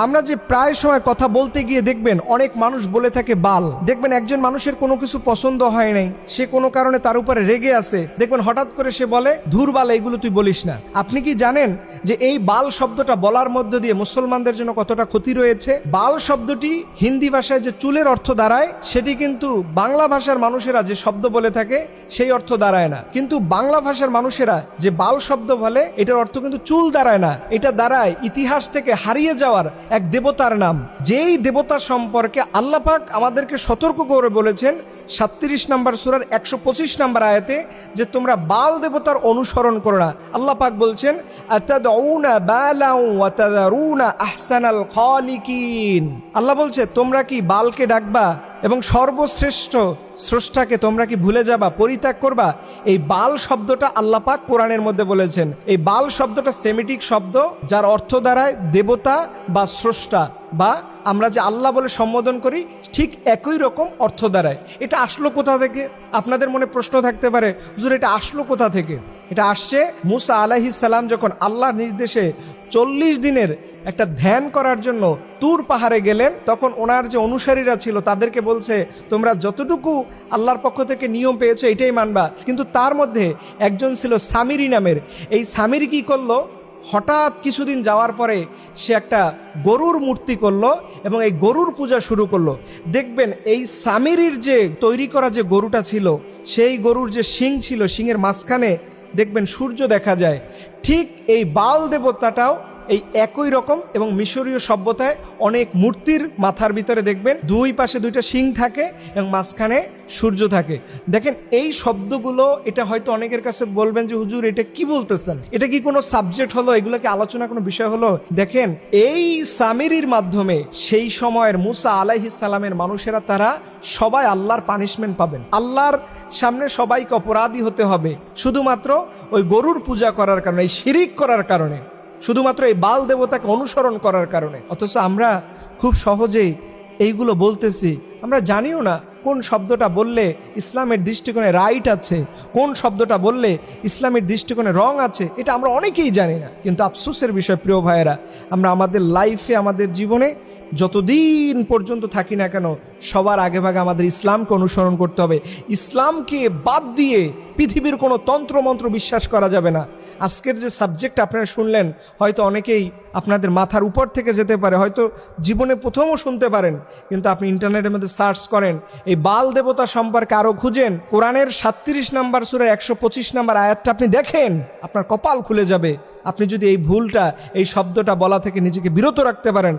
আমরা যে প্রায় সময় কথা বলতে গিয়ে দেখবেন অনেক মানুষ বলে থাকে বাল। দেখবেন একজন মানুষের কোনো কিছু পছন্দ হয় নাই, সে কোনো কারণে তার উপরে রেগে আছে, দেখবেন হঠাৎ করে সে বলে ধুর বাল, এইগুলো তুই বলিস না। আপনি কি জানেন যে এই বাল শব্দটা বলার মধ্য দিয়ে মুসলমানদের জন্য কতটা ক্ষতি রয়েছে? বাল শব্দটি হিন্দি ভাষায় যে চুলের অর্থ দাঁড়ায়, সেটি কিন্তু বাংলা ভাষার মানুষেরা যে শব্দ বলে থাকে সেই অর্থ দাঁড়ায় না। কিন্তু বাংলা ভাষার মানুষেরা যে বাল শব্দ বলে, এটার অর্থ কিন্তু চুল দাঁড়ায় না, এটা দাঁড়ায় ইতিহাস থেকে হারিয়ে যাওয়ার এক দেবতার নাম। যেই দেবতা সম্পর্কে আল্লাহ পাক আমাদেরকে সতর্ক করে বলেছেন 37 নম্বর সূরার 125 নম্বর আয়াতে যে তোমরা বাল দেবতার অনুসরণ করো না। আল্লাহ পাক বলছেন আতাদউনা বালাউ ওয়া তাযারুনা আহসানাল খালিকিন। আল্লাহ বলছে তোমরা কি বালকে ডাকবা এবং সর্বশ্রেষ্ঠ স্রষ্টাকে তোমরা কি ভুলে যাবা, পরিত্যাগ করবা? এই বাল শব্দটা আল্লাহ পাক কোরআনের মধ্যে বলেছেন। এই বাল শব্দটা সেমিটিক শব্দ, যার অর্থ দাঁড়ায় দেবতা বা স্রষ্টা, বা আমরা যে আল্লাহ বলে সম্বোধন করি ঠিক একই রকম অর্থ দাঁড়ায়। এটা আসলো কোথা থেকে? আপনাদের মনে প্রশ্ন থাকতে পারে, হুজুর এটা আসলো কোথা থেকে? এটা আসছে মুসা আলাইহিস সালাম যখন আল্লাহর নির্দেশে 40 দিনের একটা ধ্যান করার জন্য তুর পাহাড়ে গেলেন, তখন ওনার যে অনুসারীরা ছিল তাদেরকে বলছে তোমরা যতটুকু আল্লাহর পক্ষ থেকে নিয়ম পেয়েছো এটাই মানবা। কিন্তু তার মধ্যে একজন ছিল সামিরি নামের। এই সামিরি কি করলো, হঠাৎ কিছুদিন যাওয়ার পরে সে একটা গরুর মূর্তি করলো এবং এই গরুর পূজা শুরু করলো। দেখবেন এই সামিরির যে তৈরি করা যে গরুটা ছিল, সেই গরুর যে শিং ছিল, শিংয়ের মাঝখানে দেখবেন সূর্য দেখা যায়। ঠিক এই বাল দেবতাটাও এই একই রকম, এবং মিশরীয় সভ্যতায় অনেক মূর্তির মাথার ভিতরে দেখবেন দুই পাশে দুইটা শিং থাকে এবং মাঝখানে সূর্য থাকে। দেখেন এই শব্দগুলো, এটা হয়তো অনেকের কাছে বলবেন যে হুজুর এটা কি বলতেছেন, এটা কি কোনো সাবজেক্ট হলো, এগুলো কি আলোচনা কোনো বিষয় হলো? দেখেন এই সামিরির মাধ্যমে সেই সময়ের মুসা আলাইহিস সালামের মানুষেরা তারা সবাই আল্লাহর পানিশমেন্ট পাবেন। আল্লাহর সামনে সবাইকে অপরাধী হতে হবে শুধুমাত্র ওই গরুর পূজা করার কারণে, এই শিরিক করার কারণে, শুধুমাত্র এই বাল দেবতাকে অনুসরণ করার কারণে। অথচ আমরা খুব সহজেই এইগুলো বলতেছি, আমরা জানিও না কোন শব্দটা বললে ইসলামের দৃষ্টিকোণে রাইট আছে, কোন শব্দটা বললে ইসলামের দৃষ্টিকোণে রং আছে, এটা আমরা অনেকেই জানি না। কিন্তু আফসোসের বিষয় প্রিয় ভাইয়েরা, আমরা আমাদের লাইফে, আমাদের জীবনে যতদিন পর্যন্ত থাকি না কেন, সবার আগে ভাগে আমাদের ইসলামকে অনুসরণ করতে হবে। ইসলামকে বাদ দিয়ে পৃথিবীর কোনো তন্ত্রমন্ত্র বিশ্বাস করা যাবে না। আজকের যে সাবজেক্ট আপনারা শুনলেন, হয়তো অনেকেই আপনাদের মাথার উপর থেকে যেতে পারে, হয়তো জীবনে প্রথমও শুনতে পারেন, কিন্তু আপনি ইন্টারনেটের মধ্যে সার্চ করেন, এই বাল দেবতা সম্পর্কে আরও খুঁজেন, কোরআনের 37 নম্বর সূরার 125 নম্বর আয়াতটা আপনি দেখেন, আপনার কপাল খুলে যাবে। আপনি যদি এই ভুলটা, এই শব্দটা বলা থেকে নিজেকে বিরত রাখতে পারেন,